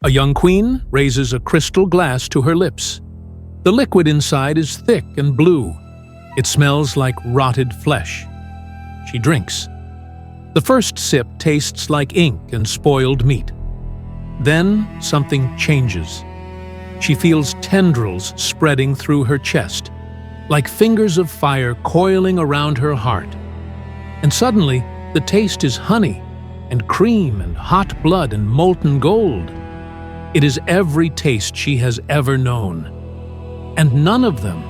A young queen raises a crystal glass to her lips. The liquid inside is thick and blue. It smells like rotted flesh. She drinks. The first sip tastes like ink and spoiled meat. Then something changes. She feels tendrils spreading through her chest, like fingers of fire coiling around her heart. And suddenly, the taste is honey and cream and hot blood and molten gold. It is every taste she has ever known. And none of them.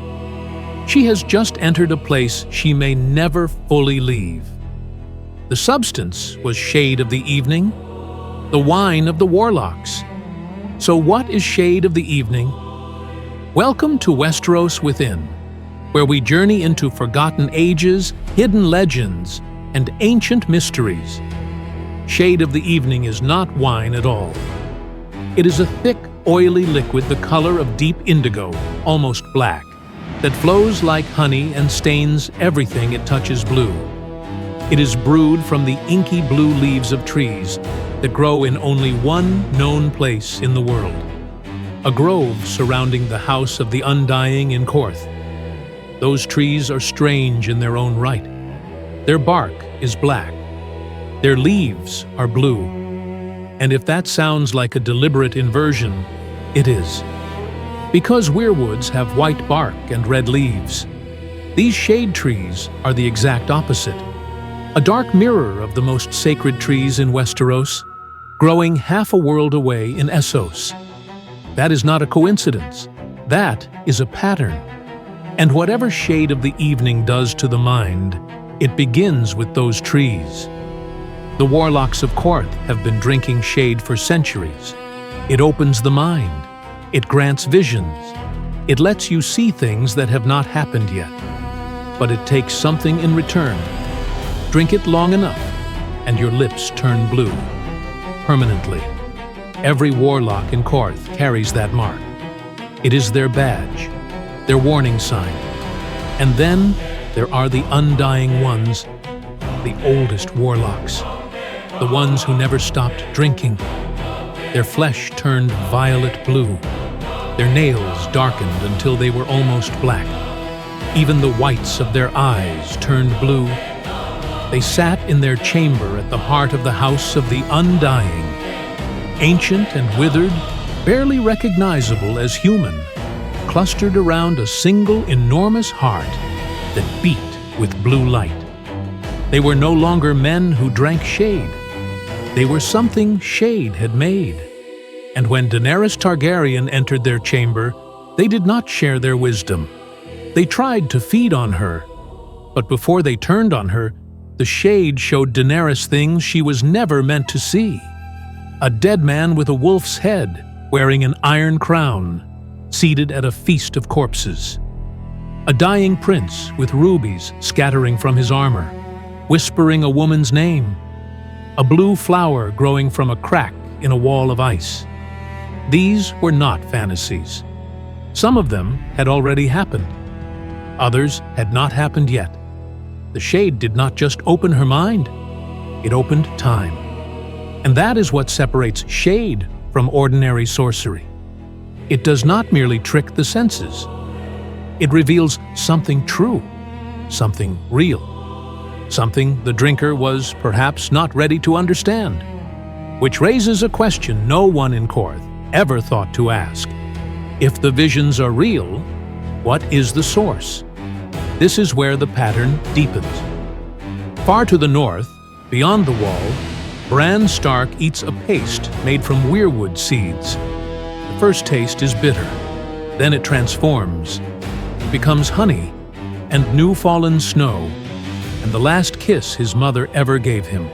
She has just entered a place she may never fully leave. The substance was shade of the evening, the wine of the warlocks. So what is shade of the evening? Welcome to Westeros Within, where we journey into forgotten ages, hidden legends, and ancient mysteries. Shade of the evening is not wine at all. It is a thick, oily liquid the color of deep indigo, almost black, that flows like honey and stains everything it touches blue. It is brewed from the inky blue leaves of trees that grow in only one known place in the world, a grove surrounding the house of the Undying in Qarth. Those trees are strange in their own right. Their bark is black. Their leaves are blue. And if that sounds like a deliberate inversion, it is. Because weirwoods have white bark and red leaves, these shade trees are the exact opposite. A dark mirror of the most sacred trees in Westeros, growing half a world away in Essos. That is not a coincidence. That is a pattern. And whatever shade of the evening does to the mind, it begins with those trees. The warlocks of Qarth have been drinking shade for centuries. It opens the mind. It grants visions. It lets you see things that have not happened yet. But it takes something in return. Drink it long enough, and your lips turn blue. Permanently. Every warlock in Qarth carries that mark. It is their badge, their warning sign. And then there are the Undying Ones, the oldest warlocks, the ones who never stopped drinking. Their flesh turned violet blue. Their nails darkened until they were almost black. Even the whites of their eyes turned blue. They sat in their chamber at the heart of the House of the Undying, ancient and withered, barely recognizable as human, clustered around a single enormous heart that beat with blue light. They were no longer men who drank shade. They were something shade had made. And when Daenerys Targaryen entered their chamber, they did not share their wisdom. They tried to feed on her, but before they turned on her, the shade showed Daenerys things she was never meant to see. A dead man with a wolf's head, wearing an iron crown, seated at a feast of corpses. A dying prince with rubies scattering from his armor, whispering a woman's name. A blue flower growing from a crack in a wall of ice. These were not fantasies. Some of them had already happened. Others had not happened yet. The shade did not just open her mind, it opened time. And that is what separates shade from ordinary sorcery. It does not merely trick the senses. It reveals something true, something real, something the drinker was perhaps not ready to understand. Which raises a question no one in Qarth ever thought to ask. If the visions are real, what is the source? This is where the pattern deepens. Far to the north, beyond the wall, Bran Stark eats a paste made from weirwood seeds. The first taste is bitter. Then it transforms, becomes honey and new fallen snow, and the last kiss his mother ever gave him.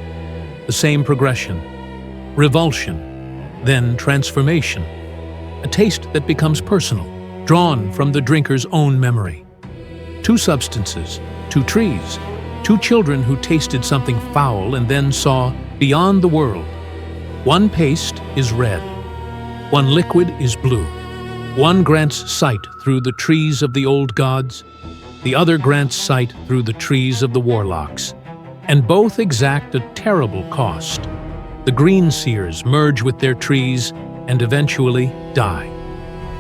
The same progression. Revulsion, then transformation. A taste that becomes personal, drawn from the drinker's own memory. Two substances, two trees, two children who tasted something foul and then saw beyond the world. One paste is red. One liquid is blue. One grants sight through the trees of the old gods. The other grants sight through the trees of the warlocks. And both exact a terrible cost. The green seers merge with their trees, and eventually die.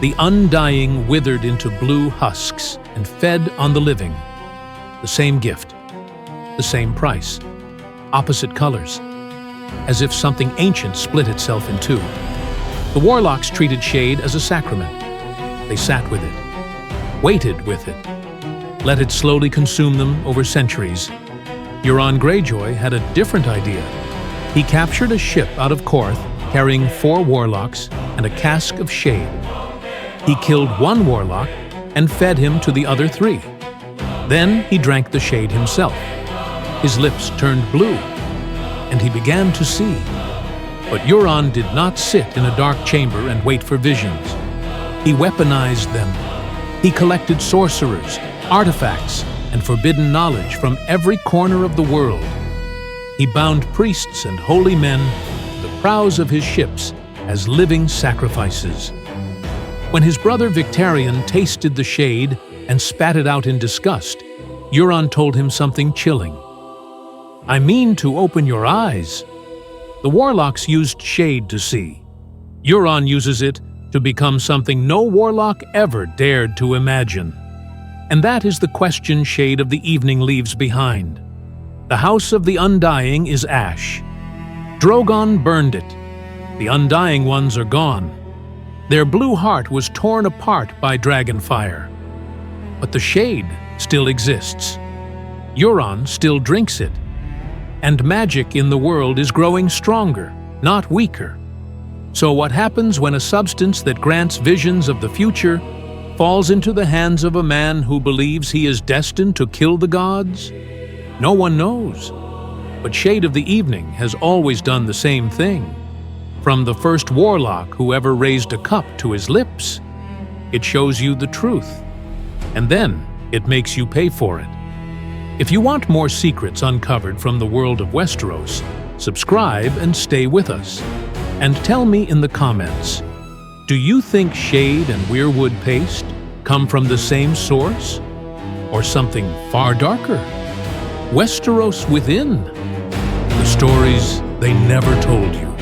The undying withered into blue husks and fed on the living. The same gift, the same price, opposite colors, as if something ancient split itself in two. The warlocks treated shade as a sacrament. They sat with it, waited with it, let it slowly consume them over centuries. Euron Greyjoy had a different idea. He captured a ship out of Qarth carrying 4 warlocks and a cask of shade. He killed one warlock and fed him to the other 3. Then he drank the shade himself. His lips turned blue, and he began to see. But Euron did not sit in a dark chamber and wait for visions. He weaponized them. He collected sorcerers, artifacts, and forbidden knowledge from every corner of the world. He bound priests and holy men to the prows of his ships as living sacrifices. When his brother Victarion tasted the shade and spat it out in disgust, Euron told him something chilling. "I mean to open your eyes." The warlocks used shade to see. Euron uses it to become something no warlock ever dared to imagine. And that is the question Shade of the Evening leaves behind. The House of the Undying is ash. Drogon burned it. The Undying Ones are gone. Their blue heart was torn apart by dragonfire. But the shade still exists. Euron still drinks it. And magic in the world is growing stronger, not weaker. So what happens when a substance that grants visions of the future falls into the hands of a man who believes he is destined to kill the gods? No one knows. But Shade of the Evening has always done the same thing. From the first warlock who ever raised a cup to his lips, it shows you the truth. And then it makes you pay for it. If you want more secrets uncovered from the world of Westeros, subscribe and stay with us. And tell me in the comments, do you think Shade and Weirwood paste come from the same source? Or something far darker? Westeros within. The stories they never told you.